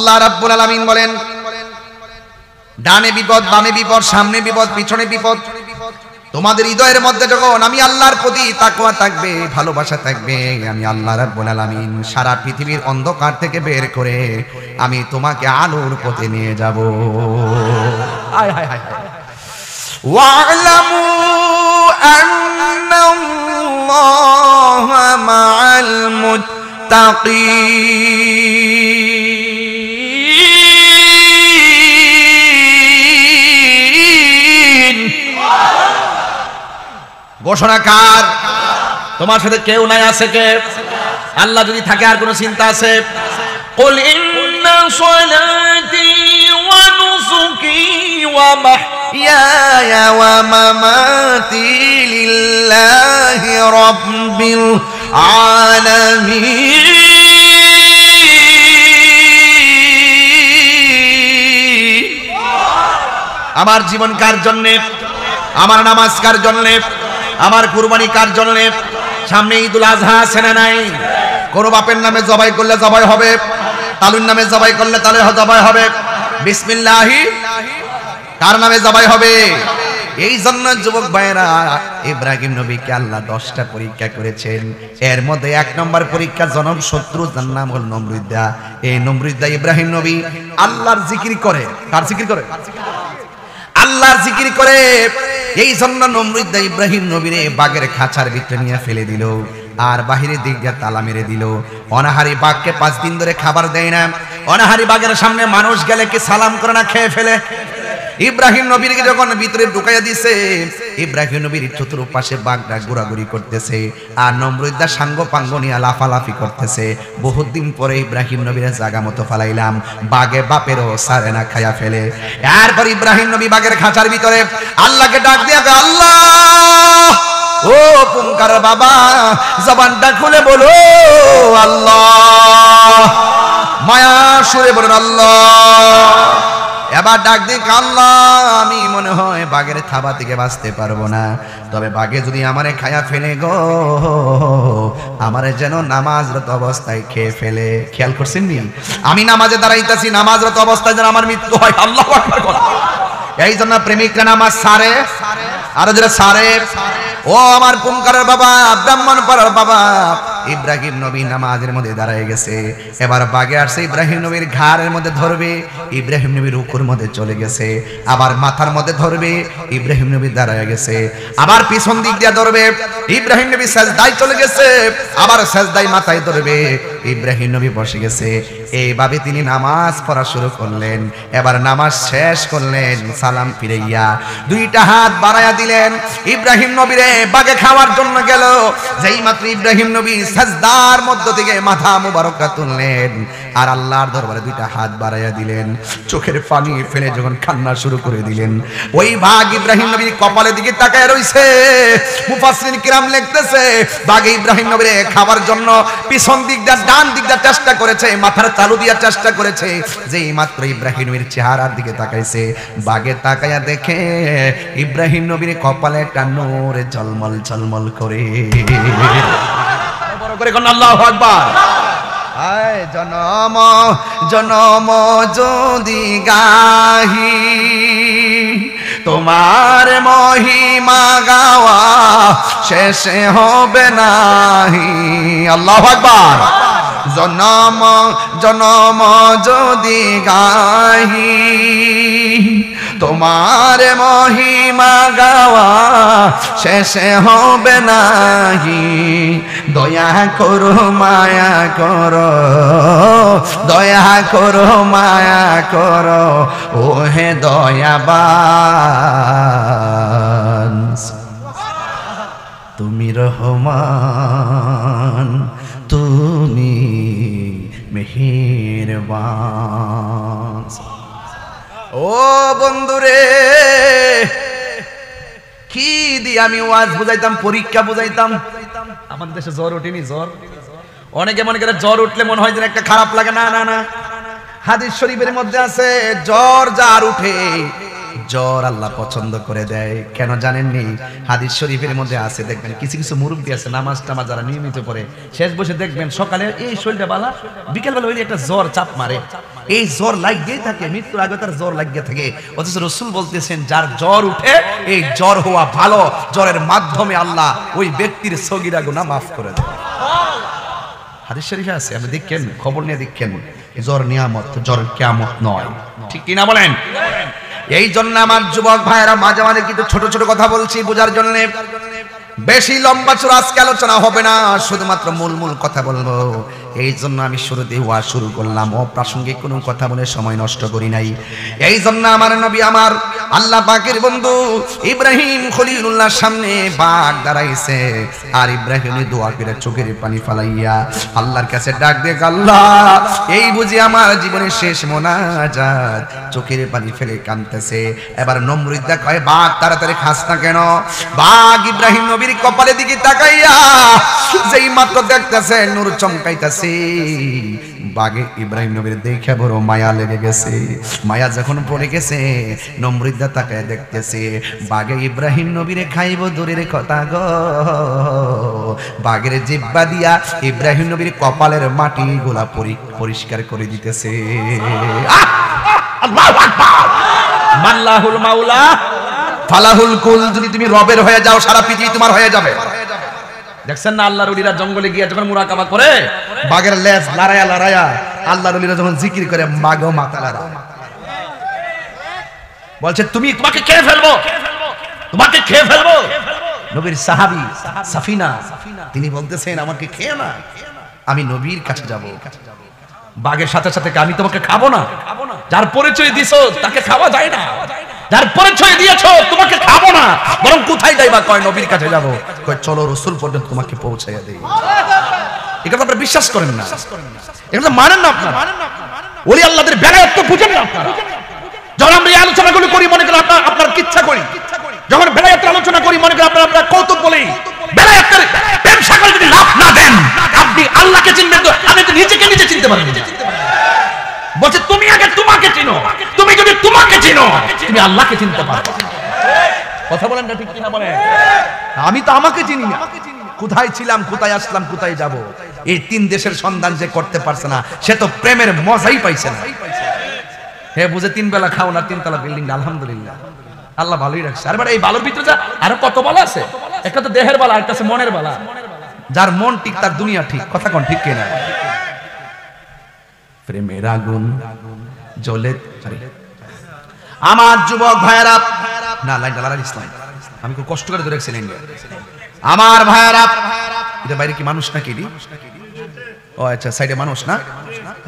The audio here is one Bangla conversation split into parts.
আল্লাহ রাব্বুল আলামিন বলেন, ডানে বিপদ, বামে বিপদ, সামনে বিপদ, পিছনে বিপদ, তোমাদের হৃদয়ের মধ্যে যখন আমি আল্লাহর প্রতি তাকওয়া থাকবে, ভালোবাসা থাকবে, আমি আল্লাহ রাব্বুল আলামিন সারা পৃথিবীর অন্ধকার থেকে বের করে আমি তোমাকে আলোর পথে নিয়ে যাব। হায় হায় হায় হায়। ওয়া'লামু আন্নাল্লাহা মা'আল মুত্তাকিন। ঘোষণাকার, তোমার সাথে কেউ নাই, আছে কে? আল্লাহ যদি থাকে আর কোন চিন্তা আছে? কুল ইন্না সলাতি ওয়া নুসুকি ওয়া মাহইয়ায়া ওয়া মামাতি লিল্লাহি রাব্বিল আলামিন। আমার জীবন কার জন্য? আমার নামাজ কার জন্য? আমার কুরবানি কার জন্য? সামনে ঈদুল আজহা আছে না নাই? কোন বাপের নামে জবাই করলে জবাই হবে, তালুর নামে জবাই করলে তালে জবাই হবে, বিসমিল্লাহি কার নামে জবাই হবে? এই জন্য যুবক ভাইরা, ইব্রাহিম নবীকে আল্লাহ 10টা পরীক্ষা করেছেন। এর মধ্যে 1 নম্বর পরীক্ষা জনম শত্রু, যার নাম হল নমরুদ্দা। এই নমরুদ্দা ইব্রাহিম নবী আল্লাহর জিকির করে। কার জিকির করে? আল্লাহর জিকির করে। এই জন্য নমরুদ্দা ইব্রাহিম নবীরে বাঘের খাঁচার ভিতরে নিয়ে ফেলে দিল, আর বাহিরের দিক দিয়ে তালা মেরে দিল। অনাহারি বাঘকে 5 দিন ধরে খাবার দেয় না। অনাহারি বাঘের সামনে মানুষ গেলে কি সালাম করে না, খেয়ে ফেলে। ইব্রাহিম নবীকে যখন ভিতরে ঢুকাইয়া দিছে, ইব্রাহিম নবীর চতুর্পাশে বাঘটা ঘোরাঘুরি করতেছে, আর নমরুদ্দা সাঙ্গ পাঙ্গ নিয়ে লাফালাফি করতেছে। বহুত দিন পরে ইব্রাহিম নবীর জায়গা মতো ফালাইলাম, বাঘে বাপেরও সারে না খাইয়া ফেলে। এরপর ইব্রাহিম নবী বাঘের খাঁচার ভিতরে আল্লাহকে ডাক দিয়া, আল্লাহ ও পুঙ্কার বাবা, জবানটা খুলে বলো আল্লাহ, মায়া সুরে বলেন আল্লাহ। এবার ডাক দিক, আল্লাহ আমি মনে হয় বাঘের থাবা থেকে বাঁচতে পারবো না, তবে বাঘে যদি আমারে খায়া ফেলে গো, আমারে যেন নামাজরত অবস্থায় খেয়ে ফেলে। খেয়াল করছেন নি? আমি নামাজে দাঁড়াইতেছি, নামাজরত অবস্থায় যেন আমার মৃত্যু হয়। আল্লাহু আকবার। এই জন্য প্রেমিকরা নামাজ সারে, আরো যারা সারে। ও আমার পুঙ্কারের বাবা, ব্রাহ্মণ পাড়ার বাবা, ইব্রাহিম নবী নামাজের মধ্যে দাঁড়ায় গেছে। এবার বাগে আসছে, ইব্রাহিম নবীর ঘাড়ের মধ্যে ধরবে, ইব্রাহিম নবীর রুকুর মধ্যে চলে গেছে। আবার মাথার মধ্যে ধরবে, ইব্রাহিম নবী দাঁড়ায় গেছে। আবার পিছন দিক দিয়ে ধরবে, ইব্রাহিম নবী সাজদায় চলে গেছে। আবার সাজদায় মাথায় ধরবে, ইব্রাহিম নবী বসে গেছে। এইভাবে তিনি নামাজ পড়া শুরু করলেন। এবার নামাজ শেষ করলেন, সালাম ফিরাইয়া 2টা হাত বাড়াইয়া দিলেন। ইব্রাহিম নবীরে বাগে খাওয়ার জন্য গেল। যেই মাত্র ইব্রাহিম নবী সাজদার মধ্য থেকে মাথা মুবারকটা তুললেন, আর আল্লাহর দরবারে 2টা হাত বাড়াইয়া দিলেন। চোখের পানি ফেলে যখন কান্না শুরু করে দিলেন, ওই বাঘ ইব্রাহিম নবীর কপালের দিকে তাকায় রইছে। মুফাসসিরিন কিরাম লিখতেছে, বাঘ ইব্রাহিম নবীরে খাবার জন্য পিছন দিক দিয়ে ডান দিক দিয়ে চেষ্টা করেছে, মাথার তালু দিয়ে চেষ্টা করেছে। যেই মাত্র ইব্রাহিম নবীর চেহারার দিকে তাকাইছে, বাঘে তাকায়া দেখে ইব্রাহিম নবীর কপালে একটা নূর ঝলমল ঝলমল করে। বড় করে কোন আল্লাহু আকবার। আয় জনম জনম যদি গাহি, তোমার মহিমা গাওয়া শেষে হবে নাহি। আল্লাহু আকবার। জনম জনম যদি গাহি, তোমার মহিমা গাওয়া শেষে হবে নাহি। দয়া করো মায়া করো, দয়া করো মায়া করো, ও হে দয়াবান, তুমি রহমান, তুমি মেহেরবান। ও বন্ধুরে, কি দিয়ে আমি ওয়াজ বুঝাইতাম, পরীক্ষা বুঝাইতাম। আমাদের দেশে জ্বর ওঠেনি? জ্বর অনেকে মনে করে জ্বর উঠলে মনে হয় যেন একটা খারাপ লাগে। না না না, হাদিস শরীফের মধ্যে আছে, জ্বর যার উঠে, জ্বর আল্লাহ পছন্দ করে দেয়। কেন জানেননি? হাদিস শরীফের মধ্যে আছে, দেখবেন কিছু কিছু মুরব্বী আছে নামাজ টামাজ যারা নিয়মিত পড়ে, শেষ বসে দেখবেন সকালে এই শরীরটা বালা, বিকেল বেলা হইলে একটা জ্বর চাপ মারে। এই জ্বর লাগিয়েই থাকে, মৃত্যুর আগে তার জ্বর লাগিয়ে থাকে। অথচ রাসূল বলতেছেন যার জ্বর উঠে এই জ্বর হওয়া ভালো, জ্বরের মাধ্যমে আল্লাহ ওই ব্যক্তির সগীরা গুনাহ মাফ করে দেয়। হাদিস শরীফে আছে, আপনি দেখেন, খবর নিয়ে দেখেন, জ্বর নিয়ামত, জ্বর কিয়ামত নয়। ঠিক কি না বলেন? এই জন্য আমার যুবক ভাইরা মাঝে মাঝে কিন্তু ছোট ছোট কথা বলছি বোঝার জন্য, বেশি লম্বা চূড়া আজকে আলোচনা হবে না, শুধুমাত্র মূল কথা বলবো। এই জন্য আমি শুরুতেই ওয়াজ শুরু করলাম, অপ্রাসঙ্গিক কোনো কথা বলে সময় নষ্ট করি নাই। এই জন্য আমার নবী, আমার আল্লাহ পাকের বন্ধু ইব্রাহিম খলিলুল্লাহর সামনে বাঘ দাঁড়াইছে, আর ইব্রাহিম দোয়া করে চোখের পানি ফালাইয়া আল্লাহর কাছে ডাক দিয়ে, আল্লাহ এই বুঝি আমার জীবনের শেষ মোনাজাত, চোখের পানি ফেলে কাঁদতেছে। এবার নমরুদা কয়, বাঘ তাড়াতাড়ি খাস না কেন? বাঘ ইব্রাহিম নবীর কপালের দিকে তাকাইয়া যেই মাত্র দেখতেছে নূর চমকাইতেছে, বাঘে ইব্রাহিম নবীর দেখে বড় মায়া লেগে গেছে। মায়া যখন পড়ে গেছে, নমরুদা তাকায় দেখতেছে বাঘে ইব্রাহিম নবীরে খাইব দূরের কথা গো, বাঘের জিহ্বা দিয়া ইব্রাহিম নবীর কপালের মাটি গোলা পরিষ্কার করে দিতেছে। আল্লাহু আকবার। মাল্লাহুল মাওলা ফালাহুল কুল। যদি তুমি রবের হয়ে যাও, সারা পৃথিবী তোমার হয়ে যাবে। দেখছেন না আল্লাহর ওলিরা জঙ্গলে গিয়ে যখন মুরাকাবা করে, বাঘের লেজ লড়ায়া লড়ায়া আল্লাহর ওলিরা যখন জিকির করে, মাগো মাথা লড়া বলছে, তোমাকে খেয়ে ফেলবো, তোমাকে খেয়ে ফেলবো। নবীর সাহাবী সাফিনা তিনি বলতেছেন, আমাকে খেয়ে না, আমি নবীর কাছে যাব। বাঘের সাথে সাথে আমি তোমাকে খাবো না, যার পরিচয় দিছো তাকে খাওয়া যায় না, যার পরিচয় দিয়েছো তোমাকে খাবো না, বরং কোথায় যাইবা? কয় নবীর কাছে যাব। কয় চলো রাসূল পর্যন্ত তোমাকে পৌঁছাইয়া দেই। এটা আপনারা বিশ্বাস করেন না, এটা মানেন না আপনারা। ওলি আল্লাহদের বেলায়েত তো বুঝেন না আপনারা। যখন আমরা এই আলোচনাগুলো করি, মনে করেন আপনার কিচ্ছা করি, যখন বেলায়েতের আলোচনা করি, মনে করেন আপনারা কৌতুক বলি। বেলায়েতের প্রেম সাগরে যদি লাভ না দেন, আপনি আল্লাহকে চিনবেন তো? আপনি তো নিজেকে নিজে চিনতে পারবেন না। বলছে তুমি আগে তোমাকে চিনো, তুমি যদি তোমাকে চিনো তুমি আল্লাহকে চিনতে পারবে। কথা বলেন না ঠিক কিনা বলেন? আমি তো আমাকে চিনি না, কোথায় ছিলাম, কোথায় আসলাম, কোথায় যাব, এই তিন দেশের সন্ধান যে করতে পারছে না, সে তো প্রেমের মজাই পাইছে না। হে বুঝে তিন বেলা খাও না, তিনতলা বিল্ডিং, আলহামদুলিল্লাহ আল্লাহ ভালোই রাখছে। আর এই বালোর ভিতরে যা আরো কত বালা আছে, একটা তো দেহের বালা, একটা আছে মনের বালা। যার মন ঠিক তার দুনিয়া ঠিক। কথা কোন ঠিক কিনা? প্রেমের আগুন জ্বলে। আমার যুবক ভাইয়েরা, না লাইন ডালার ইসলাম আমি খুব কষ্ট করে ধরে রেখেছিলেন। আমার ভাইয়েরা, এটা বাইরে কি মানুষ নাকি? ও আচ্ছা, সাইডে মানুষ না?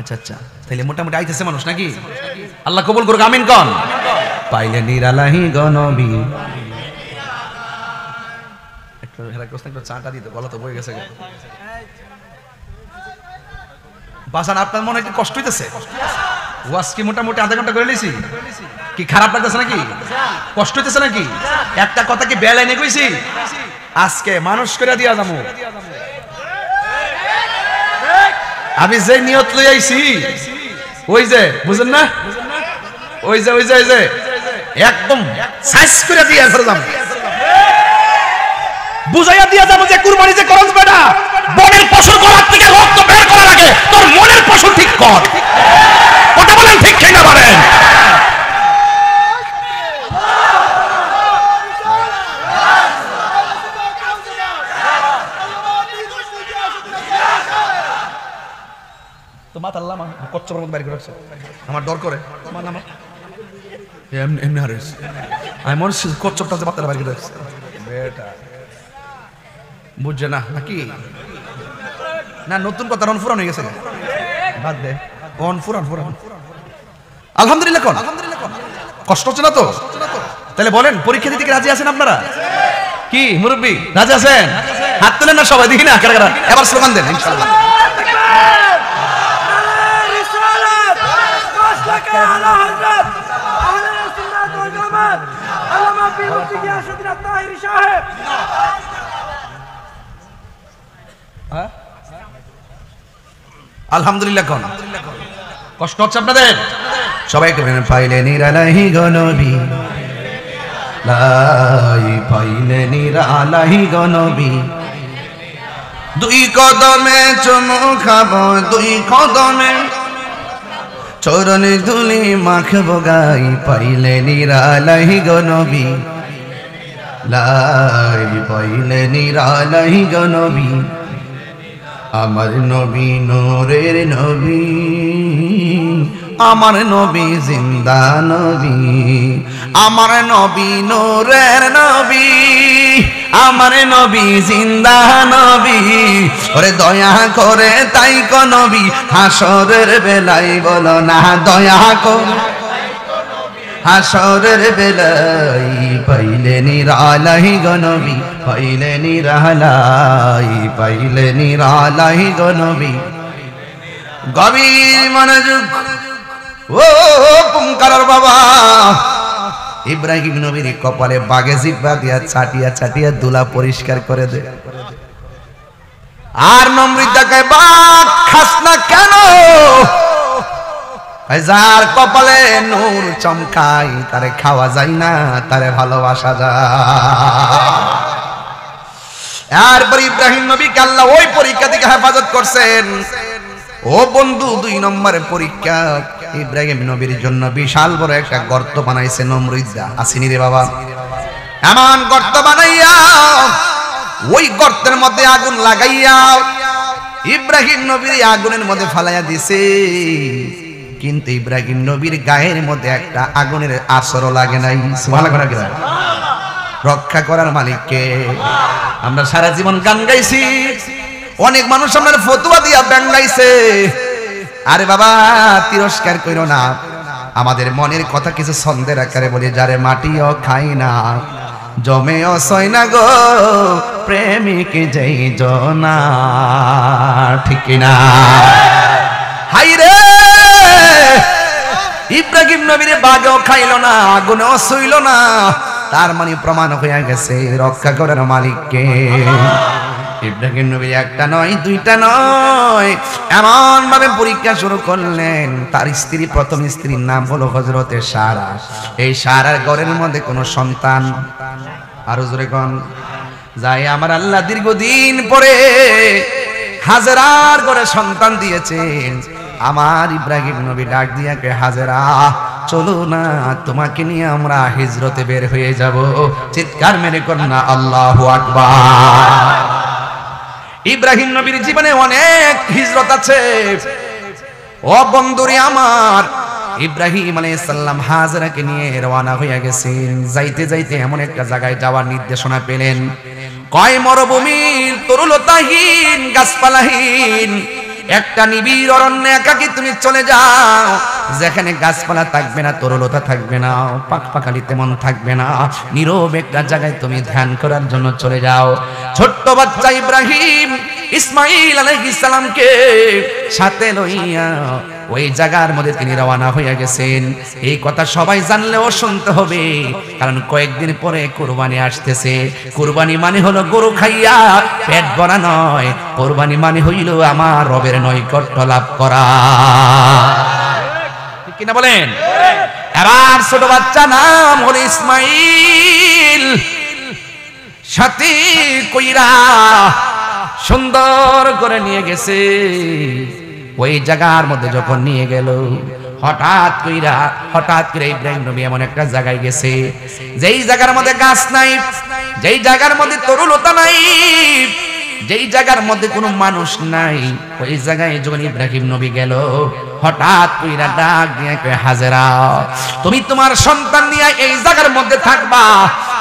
আচ্ছা আচ্ছা, তাইলে মোটামুটি আইতেছে মানুষ নাকি? আল্লাহ কবুল করুক, আমিন কোন। পাইলে নিরালাহি গনবী, একটু চাটা দিতে, গলা তো বয়ে গেছে। বাসান আপনার মনে একটু কষ্ট হইতেছে? ওয়াজ কি মোটামুটি আধা ঘন্টা করে নিয়েছি, কি খারাপ লাগতেছে নাকি? কষ্ট হইতেছে নাকি? একটা কথা কি বেলাইনে কইছি? আজকে মানুষ করে দিয়া যাবো। আমি যে নিয়ত লই আইছি, ওই যে বুঝেন না, ওই যে ওই যে ওই যে একদম সাইজ করে দিয়া যাবো, বুঝাইয়া দিয়া যাবো যে কুরবানি যে করছ বেটা, বনের পশুর গলা থেকে রক্ত বের করার আগে তোর মনের পশু ঠিক কর। কথা বলেন ঠিক কিনা বলেন? তো মাত আল্লাহ কচ্চর মত বাইরে করে রাখছে, আমার ডর করে। এমনি হারিস আমি মনে কচ্চরটা যে মাথার বাইরে করে রাখছে বেটা, বুঝছে না নাকি? না নতুন কথা রন ফুরান হয়ে গেছে, বাদ দে অন ফুরান ফুরান। আলহামদুলিল্লাহ কোন কষ্ট হচ্ছে না তো? তাহলে বলেন পরীক্ষা দিতে কি রাজি আছেন আপনারা? কি মুরব্বি রাজি আছেন? হাত তোলেন না সবাই, দেখি না কারা কারা। এবার স্লোগান দেন ইনশাআল্লাহ। আলহামদুলিল্লাহ কোন কষ্ট হচ্ছে আপনাদের? সবাই পাইলে নিরালাহি গনবী, লাই পাইলে নিরালাহি গনবী, দুই কদমে চুমু খাবো, দুই কদমে চরণে ধুলি মাখবো গাই পাইলে নিরালাই গো নবী লাই পাইলে নিরালাই গো নবী আমার নবী নূরের নবী আমার নবী জিন্দা নবী আমার নবী নূরের নবী আমার নবী জিন্দা নবী ওরে দয়া করে তাই কো নবী হাসরের বেলায় বলো না দয়া করে হাসরের বেলায় পাইলে নিরালাই গো নবী পাইলে নিরালাই পাইলে নিরালাই গো নবী গভীর মনোযোগ ও পুঙ্কার বাবা ইব্রাহিম নবীর কপালে বাগে জিব্বা দিয়া চাটিয়া চাটিয়া দুলা পরিষ্কার করে দে আর নমরুদ কয় বাপ খাস না কেন যার কপালে নূর চমকাই তারে খাওয়া যায় না তারে ভালোবাসা যায় এরপর ইব্রাহিম নবীকে আল্লাহ ওই পরীক্ষা থেকে হেফাজত করছেন ও বন্ধু 2 নম্বরের পরীক্ষা ইব্রাহিম নবীর জন্য বিশাল বড় একটা গর্ত বানাইছে নমরুদ আসেনি রে বাবা এমন গর্ত বানাইয়া ওই গর্তের মধ্যে আগুন লাগাইয়া ইব্রাহিম নবীর আগুনের মধ্যে ফালাইয়া দিছে কিন্তু ইব্রাহিম নবীর গায়ের মধ্যে একটা আগুনের আসরও লাগে নাই সুবহানাল্লাহ রক্ষা করার মালিককে আমরা সারা জীবন গান গাইছি অনেক মানুষ আমাদের ফতোয়া দিয়া ব্যাং গাইছে আরে বাবা তিরস্কার কইরো না আমাদের মনের কথা কিছু ছন্দের আকারে বলি যারে মাটিও খাই না জমেও সয় না গো প্রেমিক যেই জনা ঠিক না হাই রে ইব্রাহিম নবীর বাগেও খাইল না আগুনেও সইল না তার মানে প্রমাণ হয়ে গেছে রক্ষা করার মালিককে ইব্রাহিম নবী একটা নয় দুইটা নয় এমন ভাবে পরীক্ষা শুরু করলেন তার স্ত্রী প্রথম স্ত্রীর নাম হলো হযরতে সারা এই সারার ঘরের মধ্যে কোনো সন্তান আরো জোরে কোন যাই আমার আল্লাহ দীর্ঘদিন পরে হাজেরার ঘরে সন্তান দিয়েছেন আমার ইব্রাহিম নবী ডাক দিয়া কে হাজেরা চলো না তোমাকে নিয়ে আমরা হিজরতে বের হয়ে যাব চিৎকার মেরে কর না আল্লাহু আকবার ইব্রাহিম নবীর জীবনে অনেক হিজরত আছে ও বন্ধুরে আমার ইব্রাহিম আলাইহিস সালাম হাজেরাকে নিয়ে রওনা হয়ে গেছেন যাইতে যাইতে এমন একটা জায়গায় যাওয়ার নির্দেশনা পেলেন কয় মরুভূমির তরুলতাহীন গাছপালাহীন একটা নিবিড় অরণ্যে একাকী তুমি চলে যাও যেখানে গাছপালা থাকবে না তরুলতা থাকবে না পাখপাখালি তেমন থাকবে না নীরব একটা জায়গায় তুমি ধ্যান করার জন্য চলে যাও ছোট্ট বাচ্চা ইব্রাহিম ইসমাইল আলাইহিস সালামকে সাথে লইয়া ওই জায়গার মধ্যে তিনি রওনা হয়ে গেছেন এই কথা সবাই জানলেও শুনতে হবে কারণ কয়েকদিন পরে কুরবানি আসতেছে কুরবানি মানে হলো গরু খাইয়া পেট ভরা নয় কুরবানি মানে হইল আমার রবের নৈকট্য লাভ করা ঠিক কিনা বলেন এবার ছোট বাচ্চা নাম হলো ইসমাইল সাথী কইরা সুন্দর করে নিয়ে গেছে ওই জায়গার মধ্যে যখন নিয়ে গেল হঠাৎ করে ইব্রাহিম নবী এমন একটা জায়গায় গেছে যেই জায়গার মধ্যে গাছ নাই যেই জায়গার মধ্যে তরুলতা নাই যেই জায়গার মধ্যে কোনো মানুষ নাই ওই জায়গায় যখন ইব্রাহিম নবী গেল হঠাৎ কইরা ডাক দিয়ে কয় হাজেরা তুমি তোমার সন্তান নিয়ে এই জায়গার মধ্যে থাকবা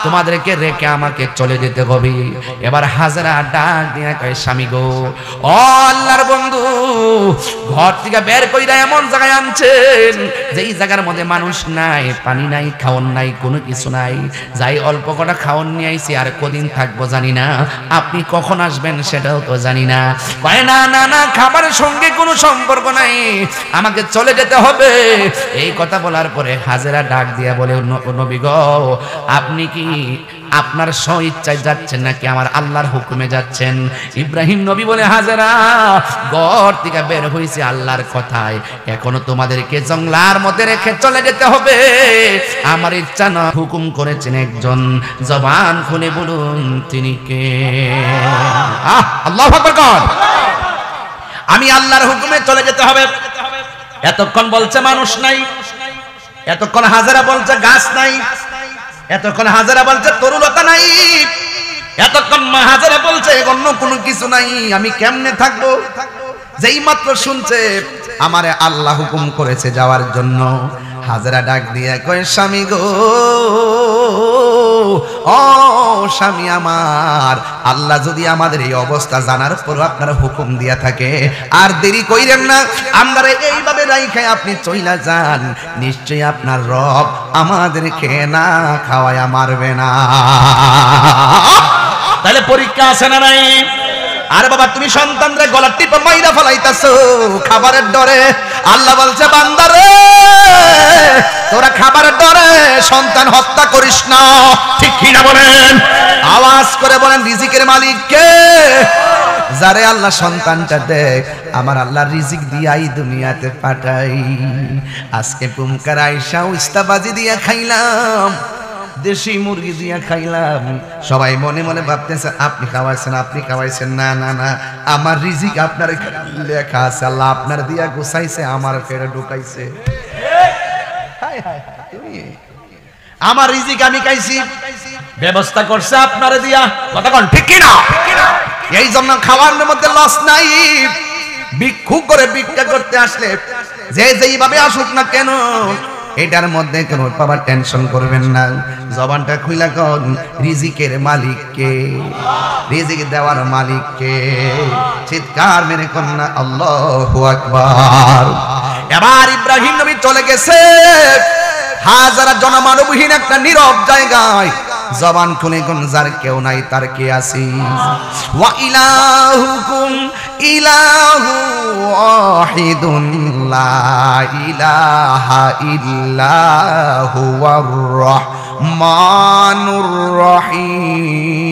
তোমাদেরকে রেখে আমাকে চলে যেতে হবে এবার হাজেরা ডাক দিয়ে কয় স্বামী গো ও আল্লাহর বন্ধু ঘর থেকে বের কইরা এমন জায়গায় আনছেন যেই জায়গার মধ্যে মানুষ নাই পানি নাই খাওন নাই কোনো কিছু নাই যাই অল্প কটা খাওন নিয়ে আইছি আর কদিন থাকবো জানি না আপনি কখন আসবেন সেটাও তো জানি না কয় না না না খাবারের সঙ্গে কোনো সম্পর্ক নাই আমাকে চলে যেতে হবে এই কথা বলার পরে হাজেরা ডাক দিয়া বলে নবী গো আপনি কি আপনার স্বইচ্ছায় যাচ্ছেন নাকি আমার আল্লাহর হুকুমে যাচ্ছেন ইব্রাহিম নবী বলে হাজেরা ঘর থেকে বের হইছে আল্লাহর কথায় এখনো তোমাদেরকে জঙ্গলার মধ্যে রেখে চলে যেতে হবে আমার ইচ্ছা না হুকুম করেছেন একজন জবান খুলে বলুন তিনি কে আল্লাহু আকবার আমি আল্লাহর হুকুমে চলে যেতে হবে এতক্ষণ বলছে মানুষ নাই, এতক্ষণ হাজারা বলছে গাছ নাই, এতক্ষণ হাজারা বলছে তরুলতা নাই, এতক্ষণ হাজারা বলছে অন্য কোনো কিছু নাই, আমি কেমনে থাকবো? যেই মাত্র শুনছে আমারে আল্লাহ হুকুম করেছে যাওয়ার জন্য, হাজারা ডাক দিয়ে কয় স্বামী গো, ও স্বামী আমার, আল্লাহ যদি আমাদের এই অবস্থা জানার পর আপনার হুকুম দিয়া থাকে, আর দেরি কইরেন না, আমরা এইভাবে রাইখে আপনি চইলা যান, নিশ্চয়ই আপনার রব আমাদেরকে না খাওয়ায়া মারবে না। তাহলে পরীক্ষা আছে না নাই? আরে বাবা, তুমি সন্তানরে গলা টিপে মাইরা ফেলাইতাছো খাবারের ডরে। আল্লাহ বলছে বান্দারে, তোরা খাবারের ডরে সন্তান হত্যা করিস না, ঠিক কি না বলেন? আওয়াজ করে বলেন রিজিকের মালিক কে? যারে আল্লাহ সন্তানটা দেখ, আমার আল্লাহ রিজিক দিয়াই দুনিয়াতে পাঠাই। আজকে পুমকার আইসা উস্তাবাজি দিয়া খাইলাম, দেশি মুরগি দিয়া খাইলাম, সবাই মনে মনে ভাবতেছে আপনি খাওয়াইছেন, আপনি খাওয়াইছেন। না না না, আমার রিজিক আপনার লেখা আছে, আল্লাহ আপনার দিয়া গুছাইছে, আমার ফেরে ঢুকাইছে। আমার রিজিক আমি খাইছি, ব্যবস্থা করছে আপনারে দিয়া, কথা কোন ঠিক কি না? এই জন্য খাওয়ার মধ্যে লস নাই। ভিক্ষু করে ভিক্ষা করতে আসলে যে যেইভাবে আসুক না কেন, এটার মধ্যে কোনো বাবা টেনশন করবেন না। জবানটা খুইলা কোন রিজিকের মালিক কে? রিজিক দেওয়ার মালিক কে? চিৎকার মেরে কোন না আল্লাহু আকবার। এবার ইব্রাহিম নবী চলে গেছে হাজারা জনমানবহীন একটা নীরব জায়গায়, জবান খুলে কোন যার কেউ নাই তার কে আছি। ওয়া ইলাহুকুম ইলাহু ওয়াহিদুন লা ইলাহা ইল্লা হুয়ার রহমানুর রহিম।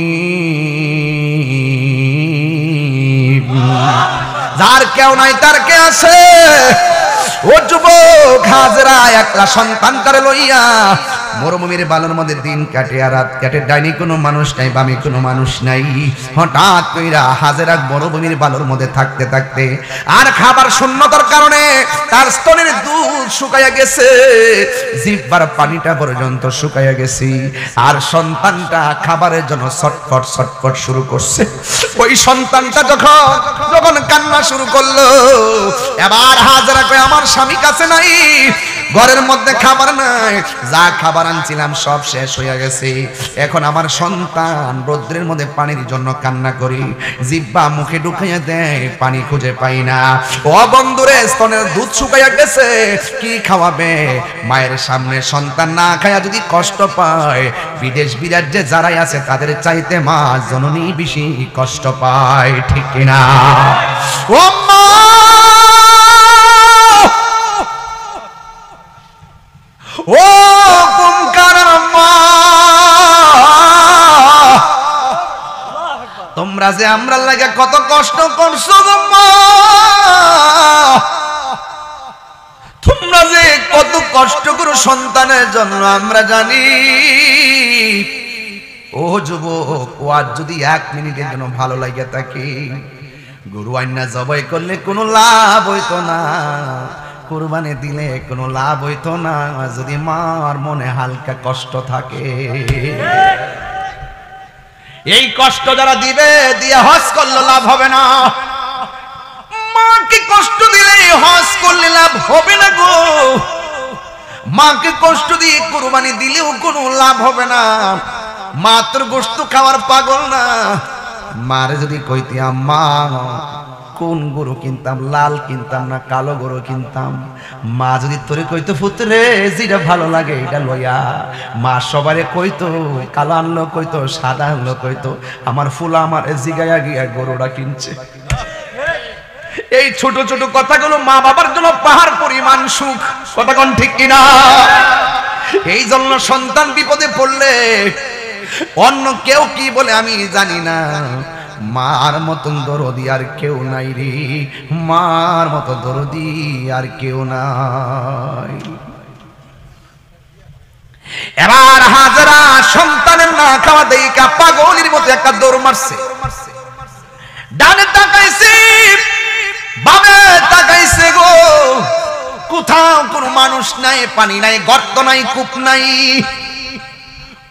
যার কেউ নাই তার কে আছে। ও যুবক, হাজরা একলা সন্তানটারে লইয়া মরুভূমির বালুর মধ্যে দিন কাটে আর রাত কাটে, ডাইনি কোনো মানুষ নাই, বামে কোনো মানুষ নাই। হঠাৎ কইরা হাজেরা মরুভূমির বালুর মধ্যে থাকতে থাকতে আর খাবার শূন্যতার কারণে তার স্তনের দুধ শুকাইয়া গেছে, জিহ্বার পানিটা পর্যন্ত শুকাইয়া গেছে, আর সন্তানটা খাবারের জন্য ছটফট ছটফট শুরু করছে। ওই সন্তানটা যখন কান্না শুরু করলো, এবার হাজেরা কয় আমার স্বামী কাছে নাই, ঘরের মধ্যে খাবার নাই, যা খাবার আনছিলাম সব শেষ হয়ে গেছে, এখন আমার সন্তান রৌদ্রের মধ্যে পানির জন্য কান্না করি, জিহ্বা মুখে ঢুকাইয়া দেয়, পানি খুঁজে পাই না। ও বন্ধুরে, স্তনের দুধ শুকাইয়া গেছে, কি খাওয়াবে? মায়ের সামনে সন্তান না খায়া যদি কষ্ট পায়, বিদেশ বিরাজ্যে যারাই আছে তাদের চাইতে মা জননী বেশি কষ্ট পায়, ঠিক কিনা? ও মা, ও কুমকার মা, তোমরা যে আমরা লাগে কত কষ্ট করছো গো মা, তোমরা যে কত কষ্ট করো সন্তানের জন্য আমরা জানি। ও যুবক, ও আজ যদি 1 মিনিটের জন্য ভালো লাগে থাকে, গরু আইনা জবাই করলে কোনো লাভ হইতো না, কুরবানি দিলে কোনো লাভ হইতো না, যদি মার মনে হালকা কষ্ট থাকে। এই কষ্ট যারা দিবে, দিয়ে হজ করলে লাভ হবে না। মাকে কষ্ট দিলে হজ করলে লাভ হবে না গো। মাকে কষ্ট দিয়ে কুরবানি দিলেও কোনো লাভ হবে না। মা তোর গোশত খাওয়ার পাগল না। মারে যদি কইতি আম্মা কোন গরু কিনতাম, লাল কিনতাম না কালো গরু কিনতাম, মা যদি তোরে কইতো পুত্রে যেটা ভালো লাগে এটা লইয়া, মা সবারে কইতো, কালো আনলো কইতো, সাদা আনলো কইতো, আমার ফুলা আমার জিগাইয়া গিয়া গরুটা কিনছে। এই ছোট ছোট কথাগুলো মা বাবার জন্য পাহাড় পরিমাণ সুখ, কথা কোন ঠিক কিনা? এই জন্য সন্তান বিপদে পড়লে অন্য কেউ কি বলে আমি জানি না, মার মতন দরদি আর কেউ নাই রে, মার মতো দরদি আর কেউ নাই। এবার হাজরা সন্তানের না খাওয়া দেইকা পাগলের মতো একটা দৌড় মারছে, ডানে তাকাইছে বামে তাকাইছে গো, কোথাও কোনো মানুষ নাই, পানি নাই, গর্ত নাই, কূপ নাই।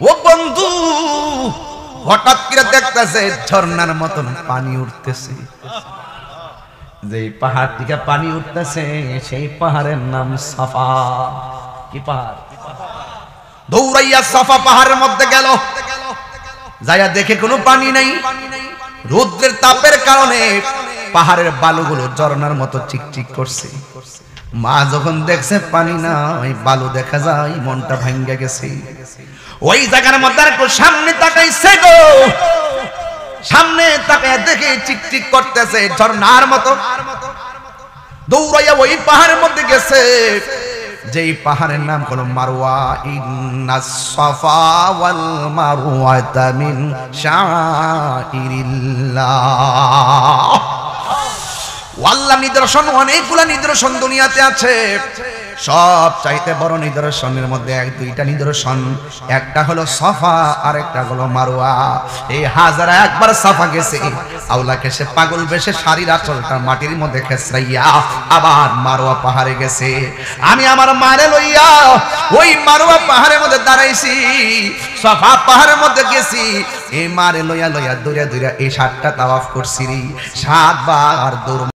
ও বন্ধু, হঠাৎ করে দেখতেছে ঝর্ণার মতন পানি উঠতেছে। যে পাহাড় থেকে পানি উঠতেছে সেই পাহাড়ের নাম সাফা। কি পাহাড়? দৌড়াইয়া সাফা পাহাড়ের মধ্যে গেল, যাইয়া দেখে কোনো পানি নাই। রৌদ্রের তাপের কারণে পাহাড়ের বালুগুলো ঝর্ণার মতো চিকচিক করছে। মা যখন দেখছে পানি নাই, বালু দেখা যায়, মনটা ভাঙ্গা গেছে। ওই জায়গার মধ্যে একটু সামনে তাকাইছে গো, সামনে তাকায় দেখে চিকচিক করতেছে ঝর্ণার মতো। দৌড়াইয়া ওই পাহাড়ের মধ্যে গেছে, যেই পাহাড়ের নাম হলো মারওয়া। ইন্নাস সাফা ওয়াল মারওয়াতা মিন শাইরিল্লাহ। আল্লাহ নিদর্শন, অনেকগুলা নিদর্শন দুনিয়াতে আছে। সব চাইতে বড় নিদর্শনের মধ্যে দুইটা নিদর্শন, একটা হলো সাফা আর একটা হলো মারওয়া। এই হাজারা একবার সাফা গেছে, আওলাকে সে পাগল বেশে শাড়ির আঁচলটা মাটির মধ্যে খেসরাইয়া আবার মারওয়া পাহাড়ে গেছে। আমি আমার মারে লইয়া ওই মারওয়া পাহাড়ের মধ্যে দাঁড়াইছি, সাফা পাহাড়ের মধ্যে গেছি। এই মারে লইয়া লইয়া দৌড়া দৌড়া এই 7টা তাওয়াফ করছি, 7 বার দৌড়।